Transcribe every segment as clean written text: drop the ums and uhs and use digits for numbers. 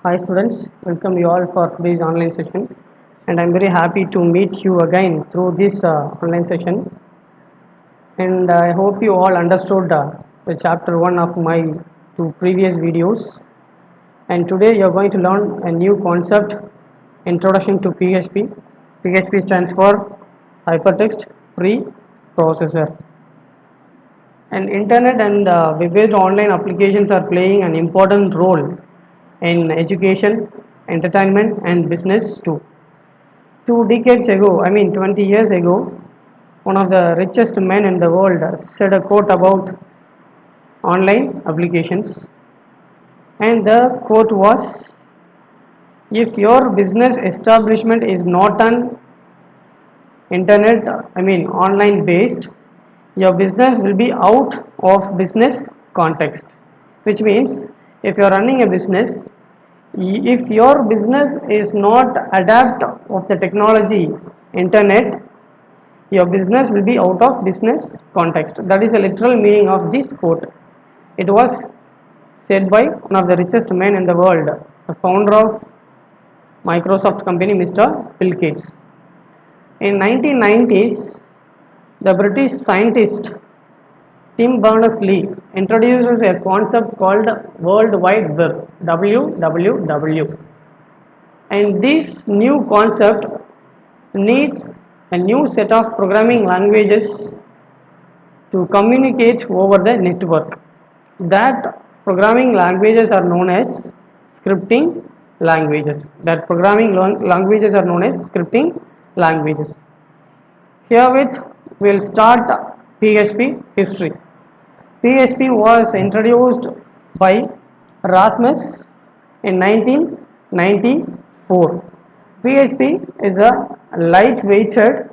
Hi students, welcome you all for today's online session, and I'm very happy to meet you again through this online session. And I hope you all understood the chapter 1 of my two previous videos. And today you're going to learn a new concept, Introduction to PHP. PHP stands for Hypertext Preprocessor. And internet and web-based online applications are playing an important role in education, entertainment, and business too. 2 decades ago, 20 years ago, one of the richest men in the world said a quote about online applications, and the quote was, if your business establishment is not an internet, online based, your business will be out of business context, which means if you are running a business, if your business is not adapt of the technology internet, your business will be out of business context. That is the literal meaning of this quote. It was said by one of the richest men in the world, the founder of Microsoft company, Mr. Bill Gates. In 1990s, the British scientist Tim Berners-Lee introduces a concept called World Wide Web, WWW. And this new concept needs a new set of programming languages to communicate over the network. That programming languages are known as scripting languages. Languages are known as scripting languages. Herewith, we'll start PHP history. PHP was introduced by Rasmus in 1994. PHP is a light-weighted,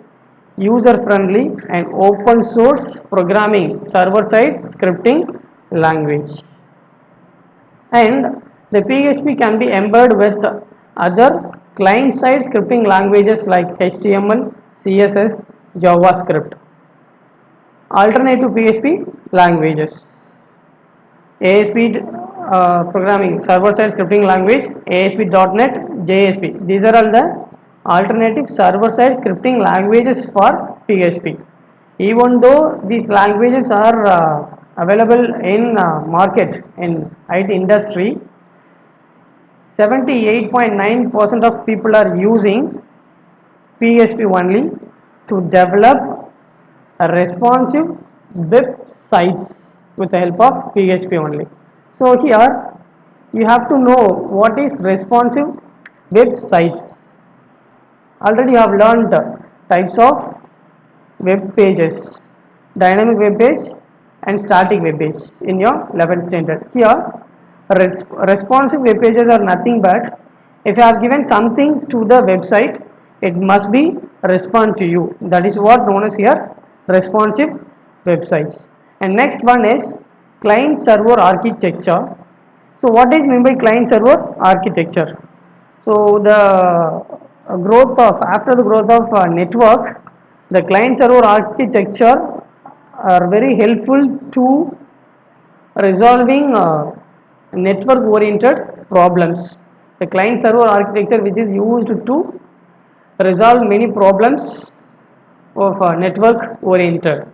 user-friendly and open source programming server-side scripting language. And the PHP can be embedded with other client-side scripting languages like HTML, CSS, JavaScript. Alternative PHP languages: ASP programming server-side scripting language, ASP.NET, JSP. These are all the alternative server-side scripting languages for PHP. Even though these languages are available in market in IT industry, 78.9% of people are using PHP only to develop a responsive websites with the help of PHP only. So here you have to know what is responsive websites. Already you have learned types of web pages, dynamic web page and static web page in your 11th standard. Here responsive web pages are nothing but if you have given something to the website, it must be respond to you. That is what known as here responsive websites. And next one is client server architecture. So what is meant by client server architecture? So the growth of after the growth of network, the client server architecture are very helpful to resolving network oriented problems. The client server architecture which is used to resolve many problems of network oriented.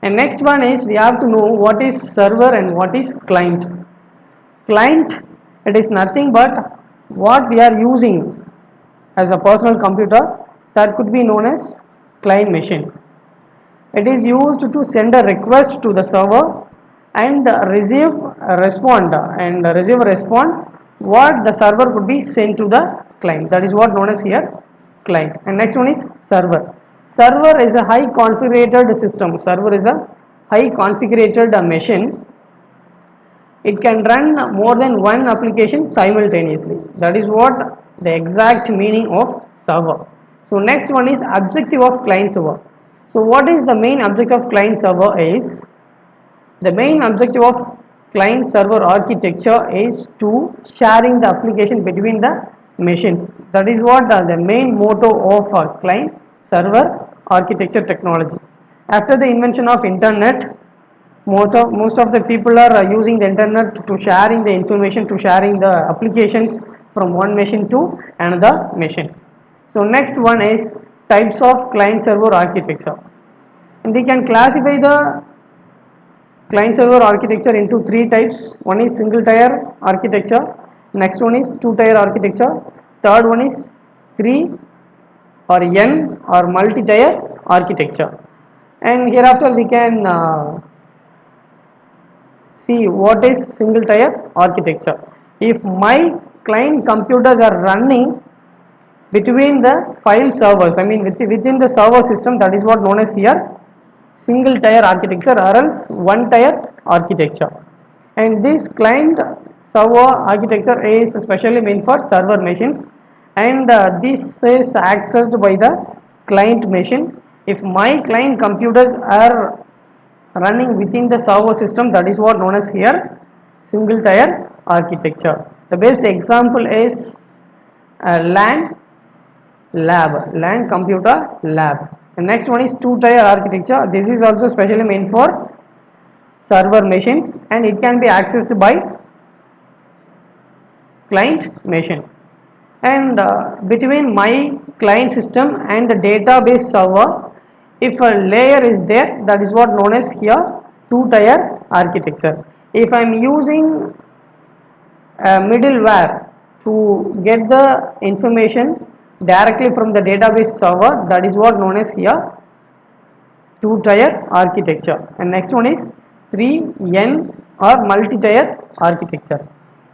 And next one is we have to know what is server and what is client. Client, it is nothing but what we are using as a personal computer, that could be known as client machine. It is used to send a request to the server and receive a respond what the server could be sent to the client. That is what known as here client. And next one is server. Server is a high configured system. Server is a high configured machine. It can run more than one application simultaneously. That is what the exact meaning of server. So next one is objective of client server. So what is the main objective of client server is, the main objective of client server architecture is to sharing the application between the machines. That is what the main motto of client server architecture technology. After the invention of internet, most of the people are using the internet to sharing the information, to sharing the applications from one machine to another machine. So next one is types of client server architecture. And we can classify the client server architecture into three types. One is single tier architecture, next one is two tier architecture, third one is three or n or multi tier architecture. And hereafter we can see what is single tier architecture. If my client computers are running between the file servers, I mean within the server system, that is what known as here single tier architecture or else one tier architecture. And this client server architecture is especially meant for server machines, and this is accessed by the client machine. If my client computers are running within the server system, that is what known as here single tier architecture. The best example is LAN computer lab. The next one is two tier architecture. This is also specially meant for server machines and it can be accessed by client machine. And between my client system and the database server, if a layer is there, that is what known as here two tier architecture. If I am using middleware to get the information directly from the database server, that is what known as here two tier architecture. And next one is 3N or multi tier architecture.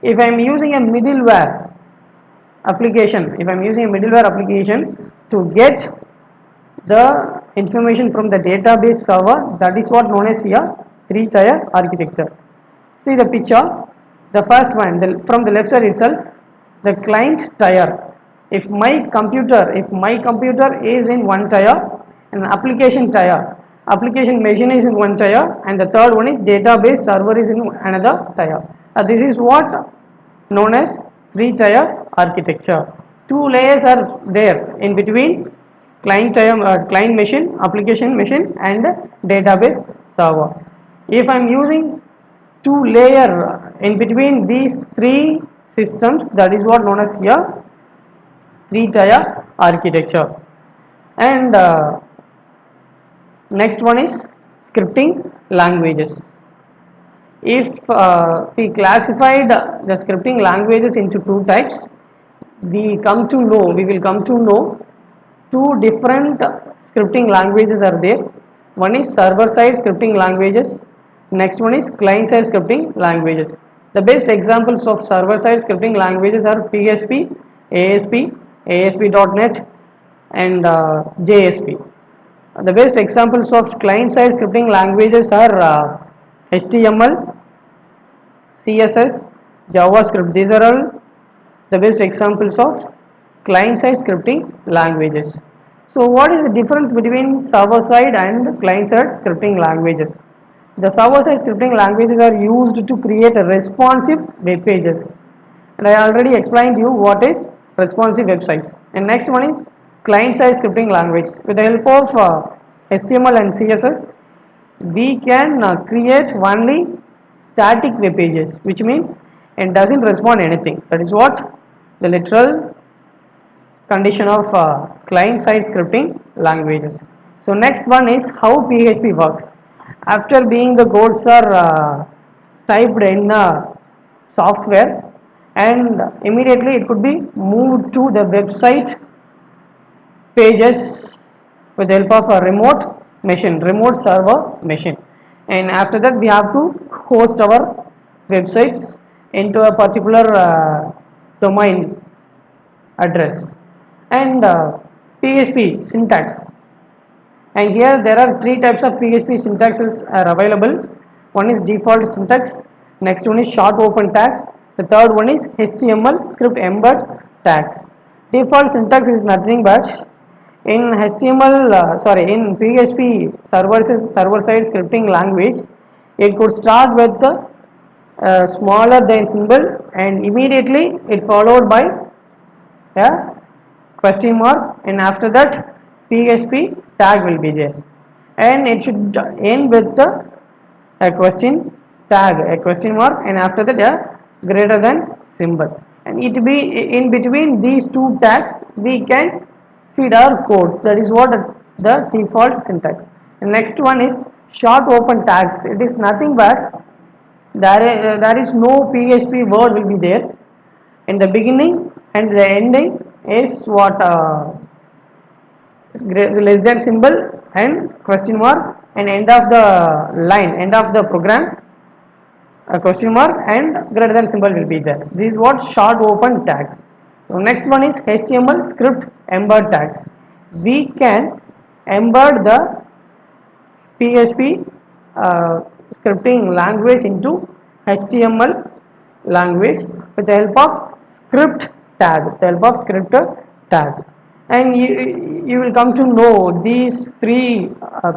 If I am using a middleware application, to get the information from the database server, that is what known as here three tier architecture. See the picture. The first one, from the left side itself, the client tier. If my computer is in one tier, and application machine is in one tier, and the third one is database server is in another tier. This is what known as three tier architecture. Two layers are there in between client machine, application machine, and database server. If I am using two layer in between these three systems, that is what known as here three tier architecture. And next one is scripting languages. If we classified the scripting languages into two types, we will come to know two different scripting languages are there. One is server side scripting languages, next one is client side scripting languages. The best examples of server side scripting languages are PHP, ASP, ASP.NET, and JSP. The best examples of client side scripting languages are HTML, CSS, JavaScript. These are all the best examples of client side scripting languages. So what is the difference between server side and client side scripting languages? The server side scripting languages are used to create responsive web pages, and I already explained you what is responsive websites. And next one is client side scripting language. With the help of HTML and CSS, we can create only static web pages, which means it doesn't respond anything. That is what the literal condition of client side scripting languages. So next one is how PHP works. After being the codes are typed in software, and immediately it could be moved to the website pages with the help of a remote server machine. And after that we have to host our websites into a particular domain address. And PHP syntax, and here there are three types of PHP syntaxes are available. One is default syntax, next one is short open tags, the third one is HTML script embed tags. Default syntax is nothing but in in PHP server side scripting language, it could start with the smaller than symbol and immediately it followed by a question mark, and after that PHP tag will be there, and it should end with a question mark, and after that a greater than symbol. and it be in between these two tags we can feed our codes. That is what the default syntax. And next one is short open tags. It is nothing but there is no PHP word will be there in the beginning, and the ending is what less than symbol and question mark, and end of the line, end of the program, a question mark and greater than symbol will be there. This is what short open tags. So next one is HTML script embed tags. We can embed the PHP scripting language into HTML language with the help of script tag, with the help of script tag. And you will come to know these three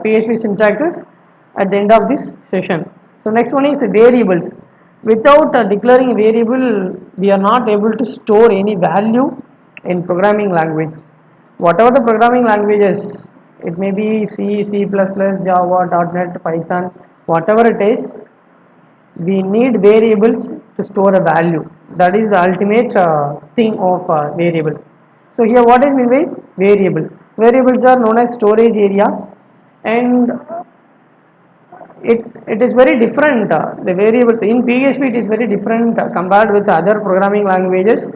PHP syntaxes at the end of this session. So next one is variables. Without declaring variable, we are not able to store any value in programming languages. Whatever the programming languages, it may be C, C++, Java, .NET, Python, whatever it is, we need variables to store a value. That is the ultimate thing of variable. So here what is mean by variable? Variables are known as storage area, and it is very different. The variables in PHP it is very different compared with other programming languages.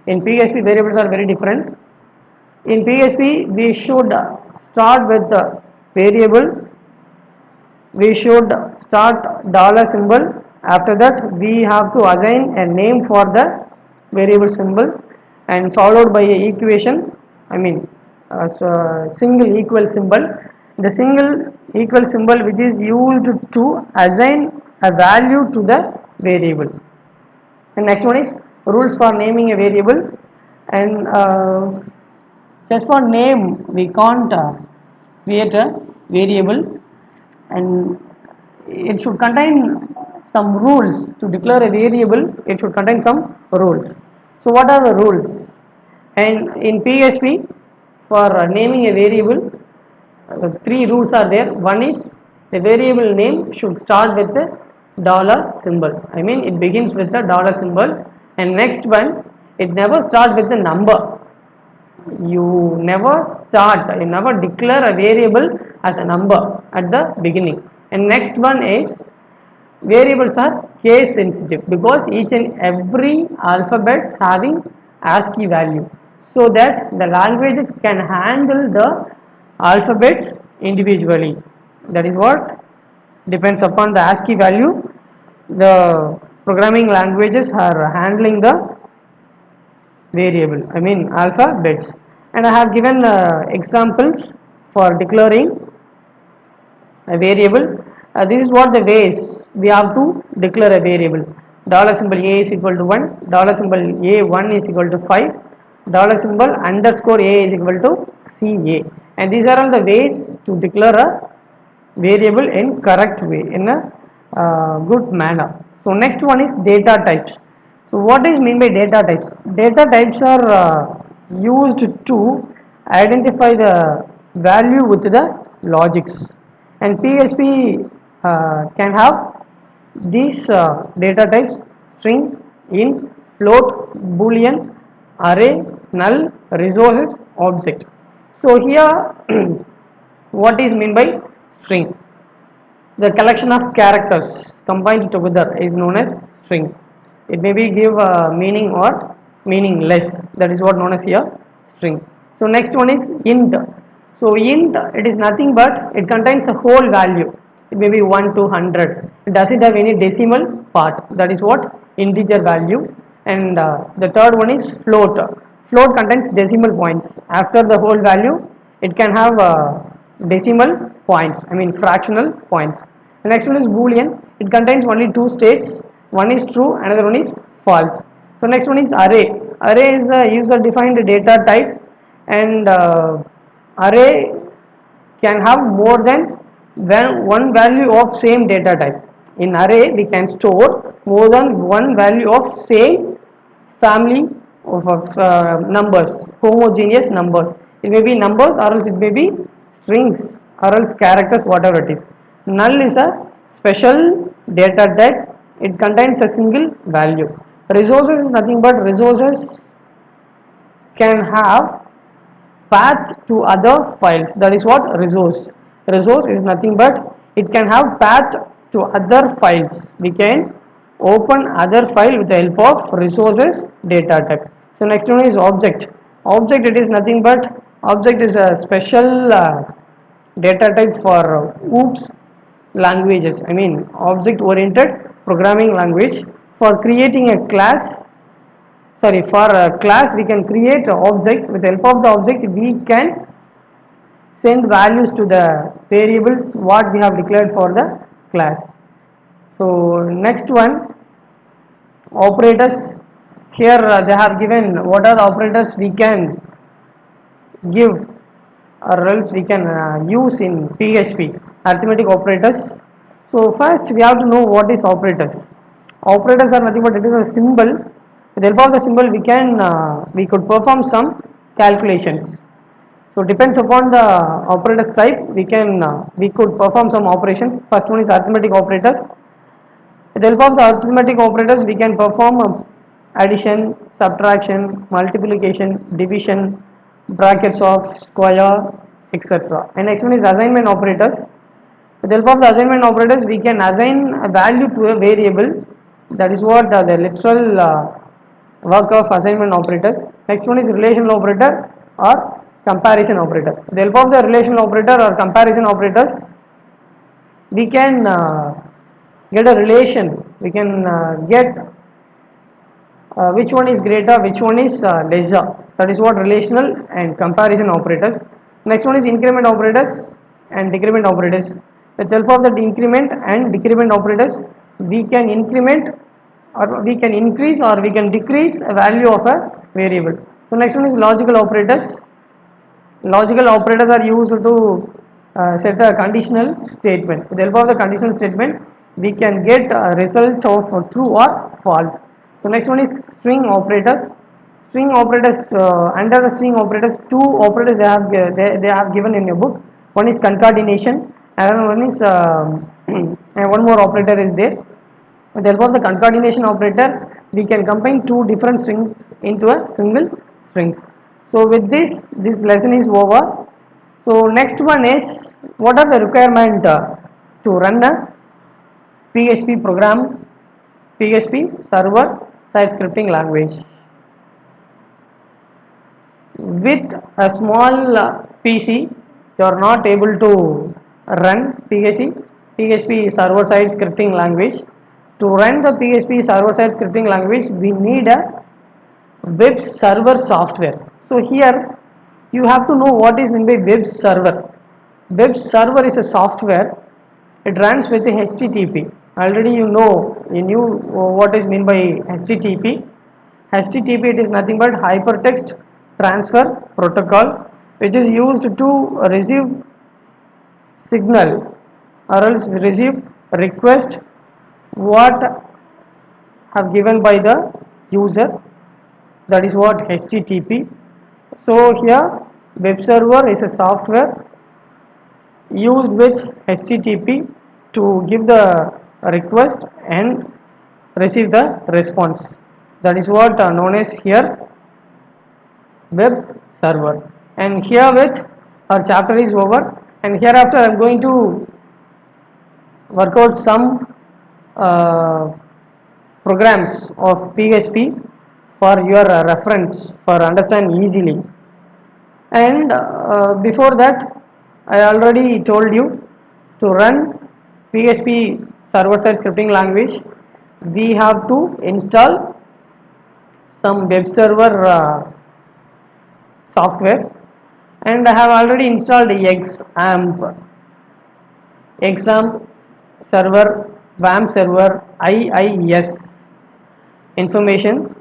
In PHP variables are very different. In PHP we should start with the variable, we should start dollar symbol. After that we have to assign a name for the variable symbol, and followed by a equation, I mean so single equal symbol. The single equal symbol which is used to assign a value to the variable. And next one is rules for naming a variable. And just for name we can't create a variable, and it should contain some rules. To declare a variable it should contain some rules. So what are the rules? And in PHP for naming a variable, three rules are there. One is the variable name should start with the dollar symbol, I mean it begins with the dollar symbol. And next one, it never start with the number. You never declare a variable as a number at the beginning. And next one is variables are case sensitive, because each and every alphabets having ASCII value, so that the languages can handle the alphabets individually. That is what depends upon the ASCII value. The programming languages are handling the variable, I mean alphabets. And I have given examples for declaring a variable. This is what the ways we have to declare a variable. Dollar symbol a is equal to 1, dollar symbol a1 is equal to 5, dollar symbol underscore a is equal to ca. And these are all the ways to declare a variable in correct way, in a good manner. So next one is data types. So what is mean by data types? Data types are used to identify the value with the logics. And PHP can have these data types: string, int, float, boolean, array, null, resources, object. So here what is mean by string? The collection of characters combined together is known as string. It may be give meaning or meaningless. That is what known as here string. So next one is int. So int, it is nothing but it contains a whole value. It may be 1 to 100. It doesn't have any decimal part. That is what integer value. And the third one is float. Float contains decimal points. After the whole value, it can have decimal points, I mean fractional points. The next one is boolean. It contains only two states. One is true, another one is false. So next one is array. Array is a user defined data type, and array can have more than one value of same data type. In array we can store more than one value of same family of numbers, homogeneous numbers. It may be numbers, or else it may be strings, or else characters, whatever it is. Null is a special data type. It contains a single value. Resources is nothing but resources can have path to other files. That is what resource. Resource is nothing but it can have path to other files. We can open other file with the help of resources data type. So next one is object. Object, it is nothing but object is a special data type for OOPS languages. I mean object oriented programming language. For creating a class, sorry, for a class we can create an object. With the help of the object we can send values to the variables what we have declared for the class. So next one, operators. Here they have given what are the operators we can give or else we can use in PHP, arithmetic operators. So first we have to know what is operators. Operators are nothing but it is a symbol. With the help of the symbol we could perform some calculations. So depends upon the operators type we could perform some operations. First one is arithmetic operators. With the help of the arithmetic operators we can perform addition, subtraction, multiplication, division, brackets of square, etc. And next one is assignment operators. With the help of the assignment operators we can assign a value to a variable. That is what the literal work of assignment operators. Next one is relational operator or comparison operator. With the help of the relational operator or comparison operators we can get a relation. We can get which one is greater, which one is lesser. That is what relational and comparison operators. Next one is increment operators and decrement operators. With the help of the increment and decrement operators we can increment or we can increase or we can decrease a value of a variable. So next one is logical operators. Logical operators are used to set a conditional statement. With the help of the conditional statement we can get a result of true or false. So next one is string operators. String operators, under the string operators two operators they have given in your book. One is concatenation, another one is and one more operator is there. With the help of the concatenation operator we can combine two different strings into a single string. So with this lesson is over. So next one is what are the requirement to run a PHP program, PHP server side scripting language. With a small PC you are not able to run PHP server side scripting language. To run the PHP server side scripting language we need a web server software. So here you have to know what is meant by web server. Web server is a software. It runs with HTTP. Already you knew what is meant by HTTP. HTTP, it is nothing but hypertext transfer protocol, which is used to receive signal or else receive request what have given by the user. That is what HTTP. So here web server is a software used with HTTP to give the request and receive the response. That is what known as here web server. And here with our chapter is over, and hereafter I am going to work out some uh, programs of PHP for your reference for understand easily. And before that I already told you to run PHP server side scripting language we have to install some web server software, and I have already installed XAMPP server, WAMP server, IIS information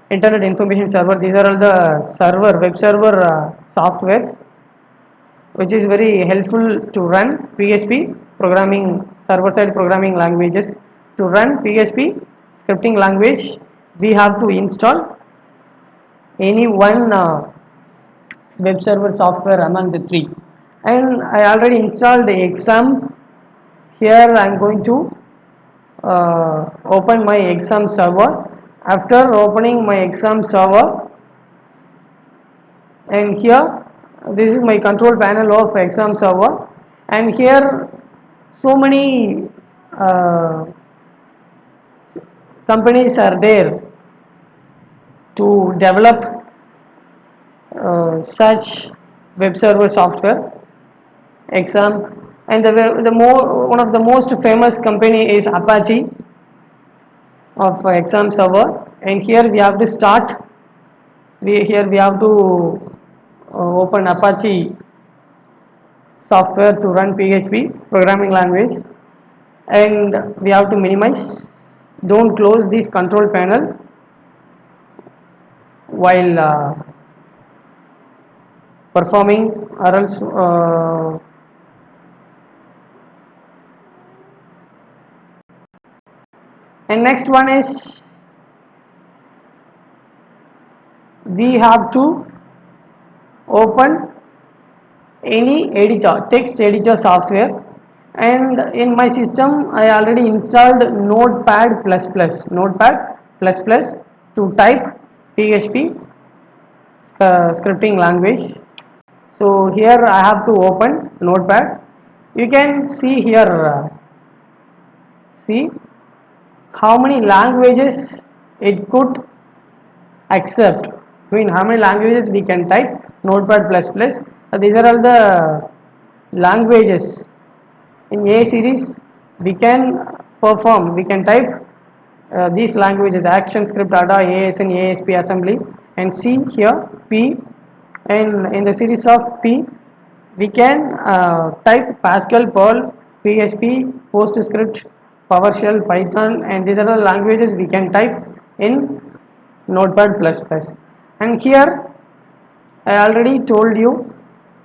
internet information server. These are all the server web server software which is very helpful to run PHP programming server side programming languages. To run PHP scripting language we have to install any one web server software among the three, and I already installed the exam. Here I am going to open my exam server After opening my exam server, and here this is my control panel of exam server, and here so many companies are there to develop such web server software exam, and one of the most famous company is Apache of exam server. And here we have to start, here we have to open Apache software to run PHP programming language, and we have to minimize, don't close this control panel while performing, or else and next one is we have to open any editor, text editor software, and in my system I already installed Notepad++, to type PHP scripting language. So here I have to open Notepad. You can see here, see how many languages it could accept. I mean, how many languages we can type Notepad++. These are all the languages. In A series, we can perform, we can type these languages: ActionScript, ADA, ASN, ASP, assembly, and C here P. And in the series of P, we can type Pascal, Perl, PHP, PostScript, PowerShell, Python, and these are the languages we can type in Notepad++. And here I already told you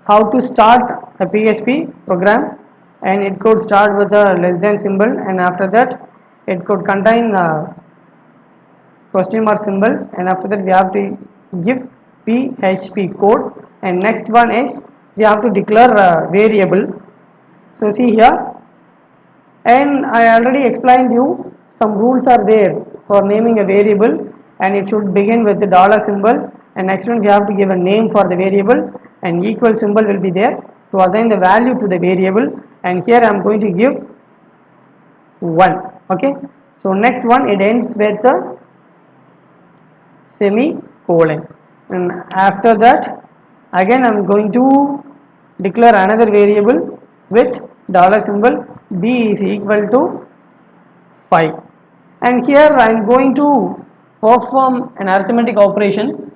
how to start a PHP program, and it could start with a less than symbol, and after that it could contain question mark symbol, and after that we have to give PHP code, and next one is we have to declare a variable. So see here, and I already explained you some rules are there for naming a variable, and it should begin with the dollar symbol, and next one we have to give a name for the variable, and equal symbol will be there to assign the value to the variable, and here I am going to give 1. Okay, so next one it ends with the semicolon, and after that again I am going to declare another variable with dollar symbol, b is equal to 5, and here I am going to perform an arithmetic operation.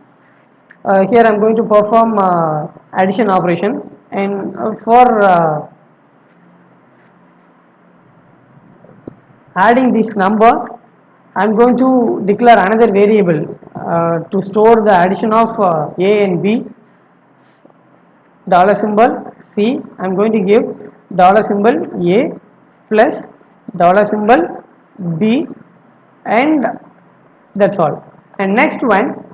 Here I am going to perform addition operation, and for adding this number I am going to declare another variable to store the addition of a and b. Dollar symbol C, I am going to give dollar symbol A plus dollar symbol B, and that's all. And next one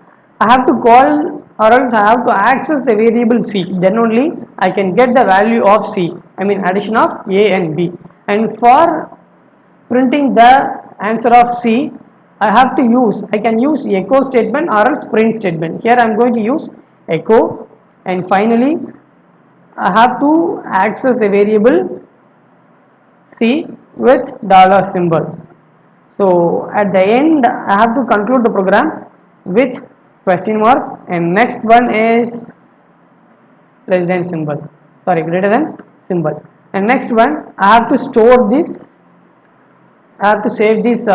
I have to call, or else I have to access the variable C, then only I can get the value of C, I mean addition of A and B. And for printing the answer of C, I can use echo statement or else print statement. Here I am going to use echo, and finally I have to access the variable C with dollar symbol. So at the end I have to conclude the program with question mark, and next one is less than symbol, sorry, greater than symbol, and next one I have to store this, I have to save this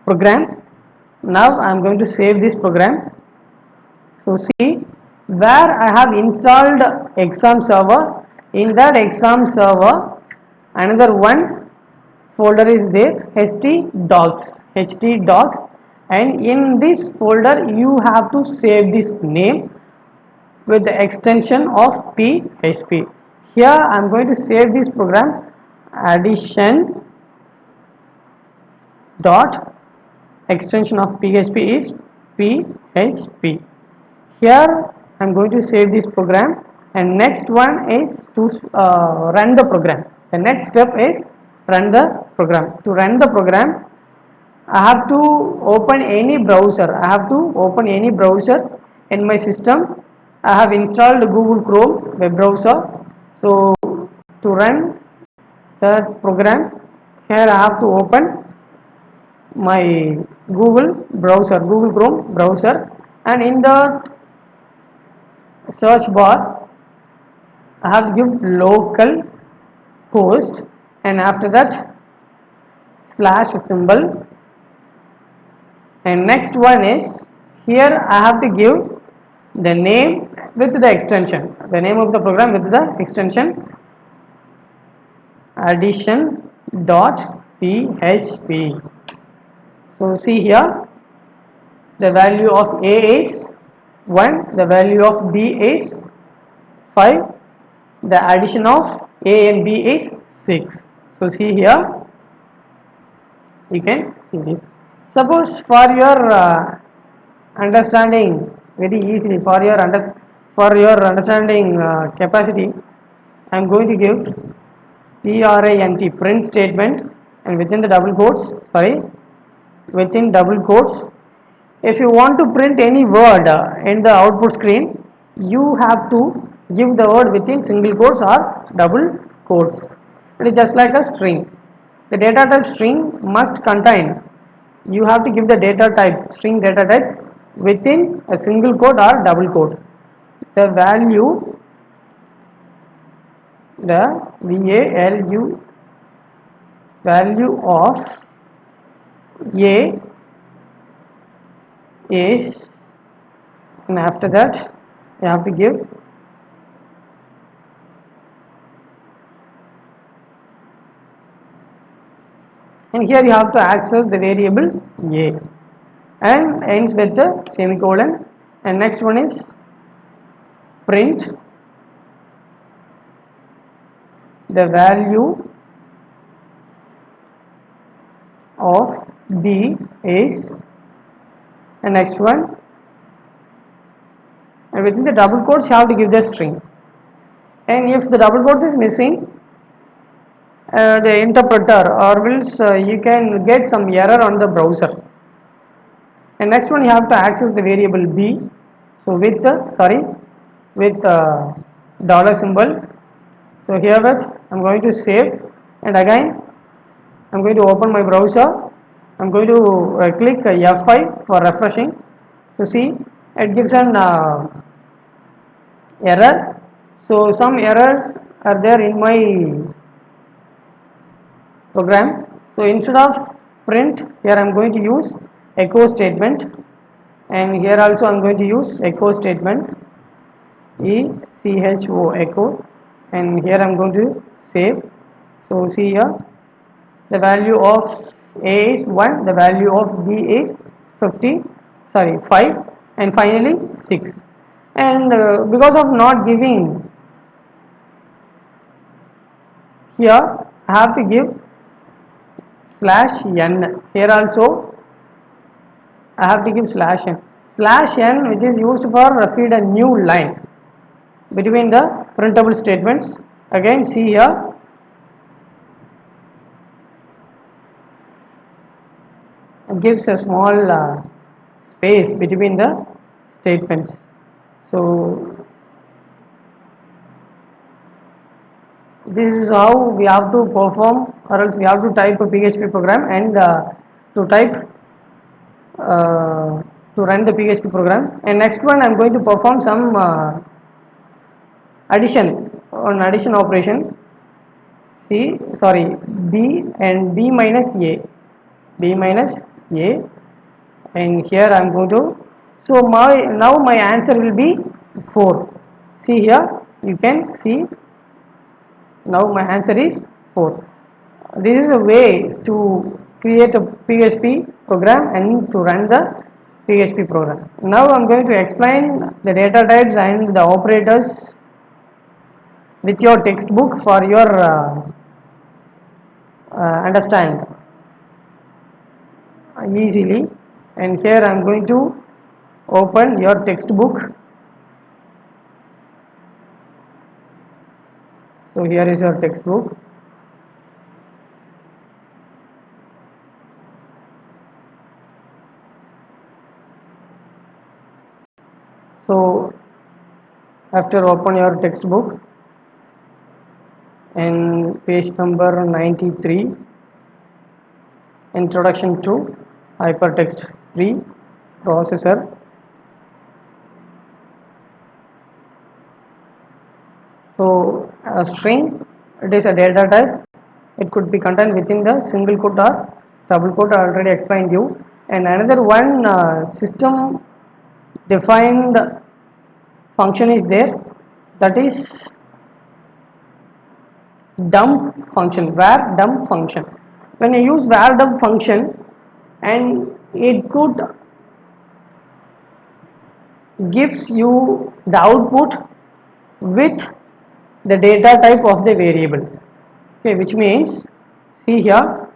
program. Now I am going to save this program. So see, where I have installed exam server, in that exam server another one folder is there, htdocs, and in this folder you have to save this name with the extension of php. Here I am going to save this program addition dot extension of php is php. Here I am going to save this program, and next one is to run the program. The next step is run the program. To run the program I have to open any browser. I have to open any browser in my system. I have installed Google Chrome web browser. So to run that program, here I have to open my Google Chrome browser, and in the search bar I have to give local host, and after that slash symbol, and next one is here I have to give the name with the extension, the name of the program with the extension addition.php. So see here, the value of A is 1, the value of B is 5, the addition of A and B is 6. So see here, you can see this. Suppose for your understanding very easily, for your understanding capacity, I am going to give print statement, and within the double quotes, within double quotes, if you want to print any word in the output screen, you have to give the word within single quotes or double quotes. It is just like a string. The data type string must contain, you have to give the data type, string data type, within a single quote or double quote. The value, the value of A is, and after that you have to give and here you have to access the variable A and ends with the semicolon, and next one is print the value of B is, and next one, and within the double quotes you have to give the string, and if the double quotes is missing, the interpreter or else you can get some error on the browser. And next one, you have to access the variable B, so with with dollar symbol. So here with I'm going to save, and again I'm going to open my browser. I'm going to click F5 for refreshing. So see, it gives an error. So some errors are there in my program. So instead of print, here I am going to use echo statement, and here also I am going to use echo statement, echo, and here I am going to save. So see here, the value of A is 1, the value of B is 5, and finally 6. And because of not giving here, I have to give /n. Here also I have to give /n. /n, which is used for feed a new line between the printable statements. Again see here, it gives a small space between the statements. So this is how we have to perform, or else we have to type a PHP program, and to type to run the PHP program. And next one, I am going to perform some addition operation. B and B minus A, and here I am going to, so now my answer will be 4. See here, you can see now my answer is 4. This is a way to create a PHP program and to run the PHP program. Now I am going to explain the data types and the operators with your textbook for your understand easily. And here I am going to open your textbook. So here is your textbook. So after open your textbook and page number 93, introduction to hypertext preprocessor. So a string, it is a data type. It could be contained within the single quote or double quote. I already explained you. And another one, system defined function is there, that is dump function, var dump function. When you use var dump function, and it could gives you the output with the data type of the variable. Okay, which means, see here,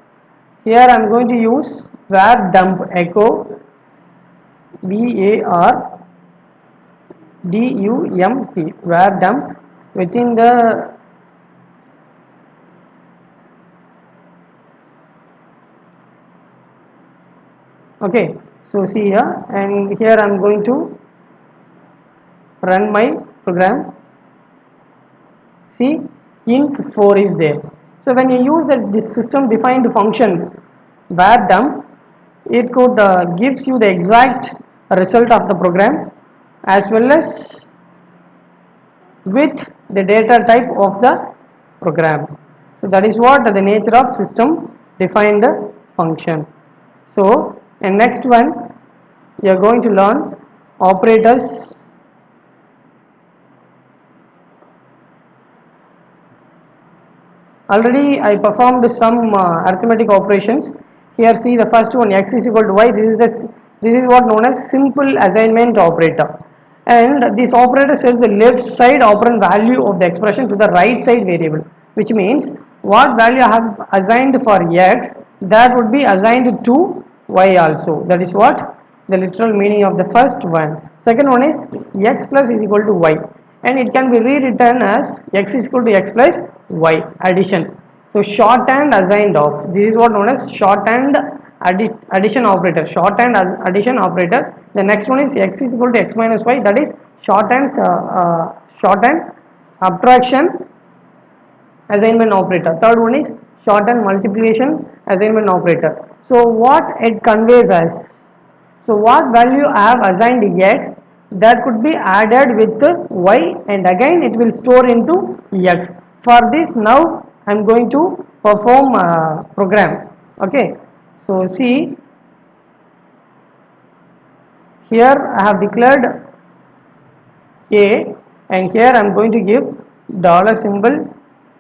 I am going to use var dump echo, var dump, var dump within the okay. So see here, and here I am going to run my program. See, int4 is there. So when you use this system defined function var dump, it could gives you the exact result of the program as well as with the data type of the program. So that is what the nature of system defined function. So in next one you are going to learn operators. Already I performed some arithmetic operations. Here see the first one, x is equal to y. This is what known as simple assignment operator. And this operator sets the left side operand value of the expression to the right side variable, which means what value I have assigned for x, that would be assigned to y also. That is what the literal meaning of the first one. Second one is x plus is equal to y, and it can be rewritten as x is equal to x plus y, addition. So shorthand assigned of, this is what known as shorthand addition operator, shorthand addition operator. The next one is x is equal to x minus y, that is shorthand subtraction assignment operator. Third one is shorthand multiplication assignment operator. So what it conveys as, so what value I have assigned x, that could be added with y, and again it will store into x. For this now I am going to perform program. Okay, so see here I have declared a, and here I am going to give dollar symbol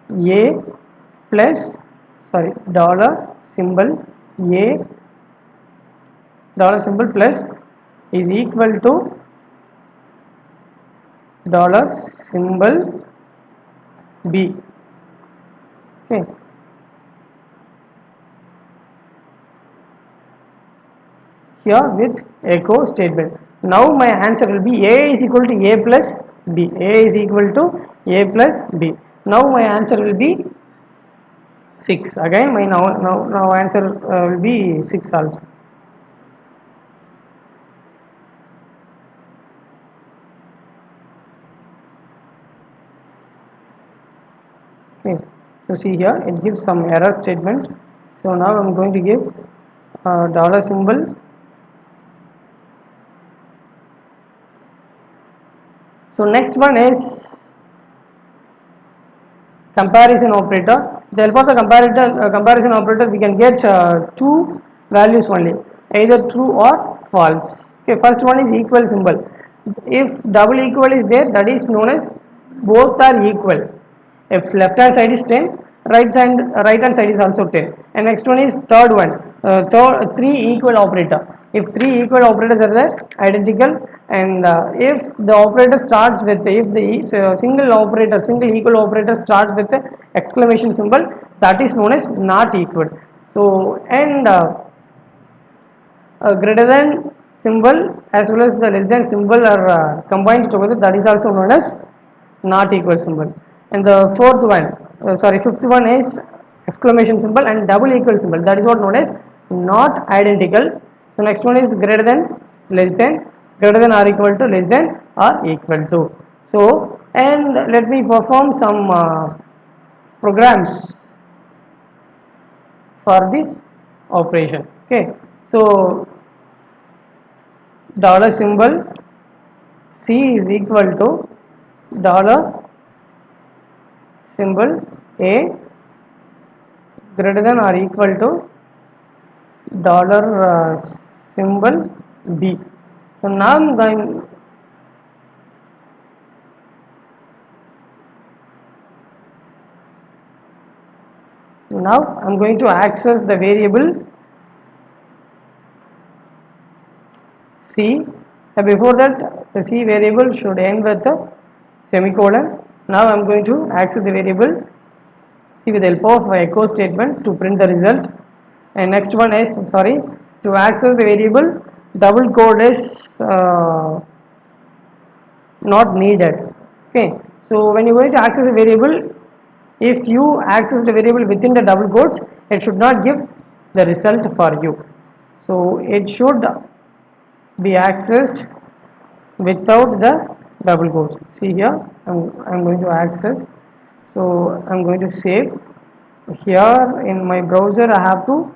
a plus, sorry, dollar symbol a, dollar symbol plus is equal to dollar symbol b. Okay, here with echo statement. Now my answer will be a is equal to a plus b, a is equal to a plus b. Now my answer will be 6. Again my now answer will be 6 also. Okay, so see here it gives some error statement. So now I am going to give dollar symbol. So next one is comparison operator. With the help of the comparison operator, we can get two values only, either true or false. Okay, first one is equal symbol. If double equal is there, that is known as both are equal. If left hand side is 10, right hand side is also 10. And next one is third one, three equal operator. If three equal operators are there, identical, and if the operator starts with, if the single equal operator starts with the exclamation symbol, that is known as not equal. So and greater than symbol as well as the less than symbol are combined together, that is also known as not equal symbol. And the fifth one is exclamation symbol and double equal symbol, that is what known as not identical. So next one is greater than, less than, greater than or equal to, less than, are equal to. So, and let me perform some programs for this operation. Okay, so dollar symbol C is equal to dollar symbol A greater than or equal to dollar symbol B. So now I'm going to access the variable C. Before that, the C variable should end with a semicolon. Now I'm going to access the variable C with the help of echo statement to print the result. And next one is, sorry, to access the variable, double quote is not needed. Okay, so when you're going to access a variable, if you access the variable within the double quotes, it should not give the result for you. So it should be accessed without the double quotes. See here, I'm going to access. So I'm going to save. Here in my browser I have to,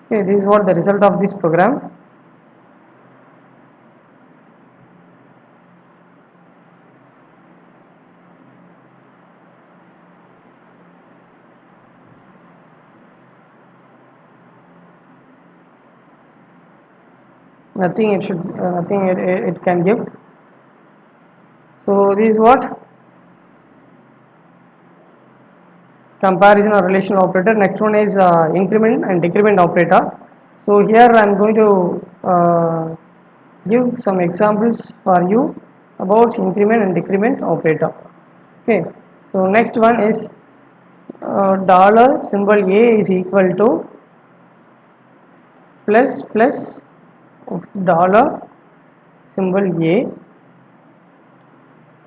okay, this is what the result of this program. Nothing it should, nothing it can give. So this is what comparison or relational operator. Next one is increment and decrement operator. So here I am going to give some examples for you about increment and decrement operator. Okay, so next one is dollar symbol A is equal to plus plus of dollar symbol A,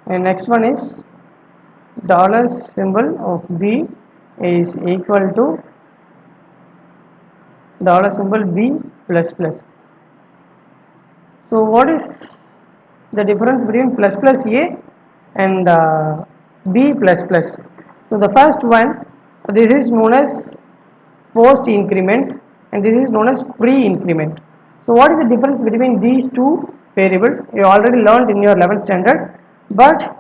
and next one is dollar symbol of B is equal to dollar symbol B plus plus. So what is the difference between plus plus A and B plus plus? So the first one, this is known as post increment and this is known as pre increment. So what is the difference between these two variables? You already learned in your 11th standard, but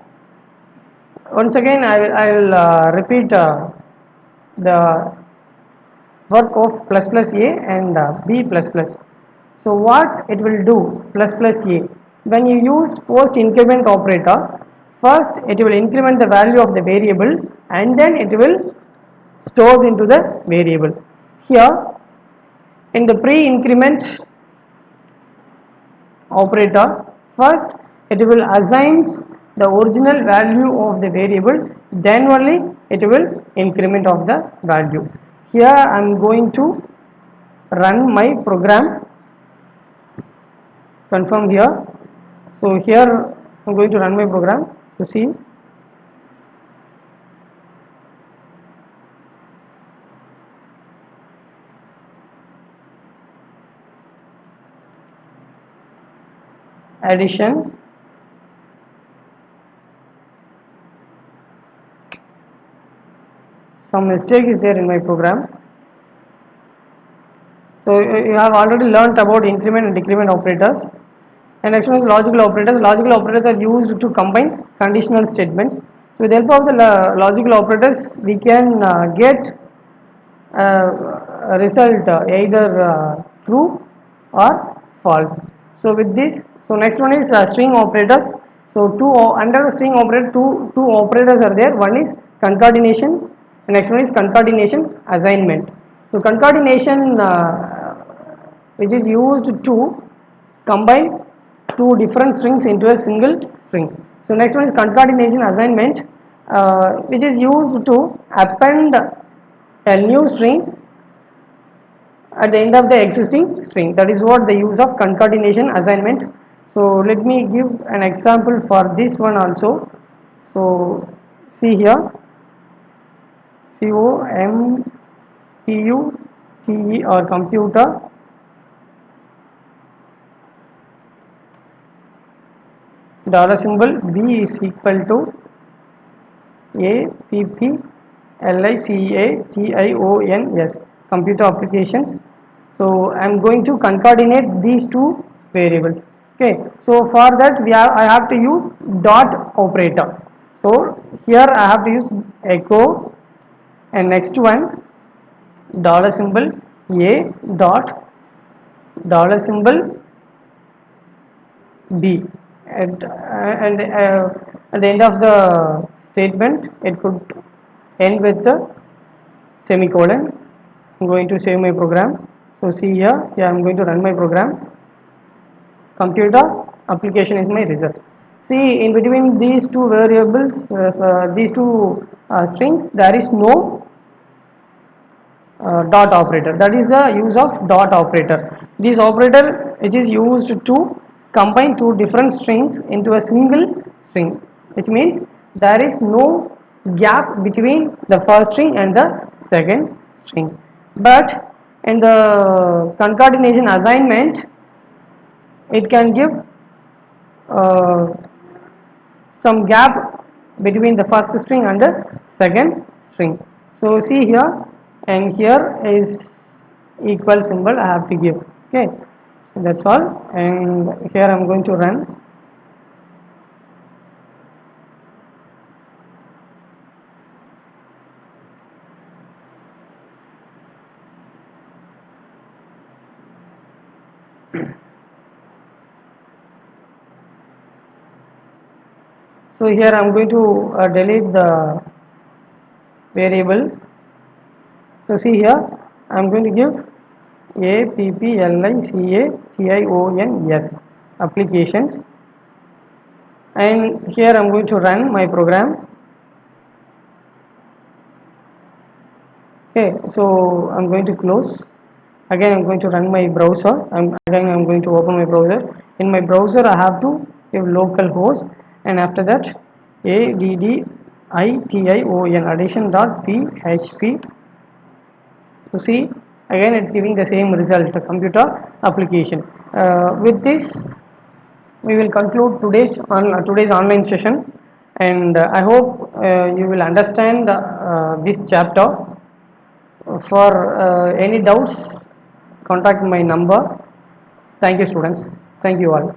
once again I will repeat the work of plus plus A and B plus plus. So what it will do, plus plus A, when you use post increment operator, first it will increment the value of the variable and then it will stores into the variable. Here in the pre increment operator, first it will assigns the original value of the variable, then only it will increment of the value. Here I am going to run my program, confirm here. So here I am going to run my program to see. Addition, some mistake is there in my program. So you have already learnt about increment and decrement operators. And next one is logical operators. Logical operators are used to combine conditional statements. With the help of the logical operators, we can get a result either true or false. So with this, so next one is string operators. So under the string operator, two operators are there. One is concatenation, the next one is concatenation assignment. So concatenation, which is used to combine two different strings into a single string. So next one is concatenation assignment, which is used to append a new string at the end of the existing string. That is what the use of concatenation assignment. So let me give an example for this one also. So see here, COMPUTE or computer dollar symbol B is equal to A P P L I C A T I O N S, computer applications. So I am going to concatenate these two variables. Okay, so for that I have to use dot operator. So here I have to use echo, and next one dollar symbol A dot dollar symbol B, and at the end of the statement it could end with the semicolon. I'm going to save my program. So see here, I'm going to run my program. Computer application is my result. See, in between these two variables, these two strings, there is no dot operator. That is the use of dot operator. This operator which is used to combine two different strings into a single string, which means there is no gap between the first string and the second string. But in the concatenation assignment, it can give uh, some gap between the first string and the second string. So see here, and here is equal symbol I have to give. Okay, so that's all, and here I'm going to run. So here I'm going to delete the variable. So see here, I'm going to give A P P L I C A T I O N S applications, and here I'm going to run my program. Okay, so I'm going to close. Again I'm going to run my browser. Again I'm going to open my browser. In my browser I have to give localhost, and after that ADDITION addition.php. So see, again it's giving the same result, computer application. With this we will conclude today's online session, and I hope you will understand this chapter. For any doubts, contact my number. Thank you, students. Thank you all.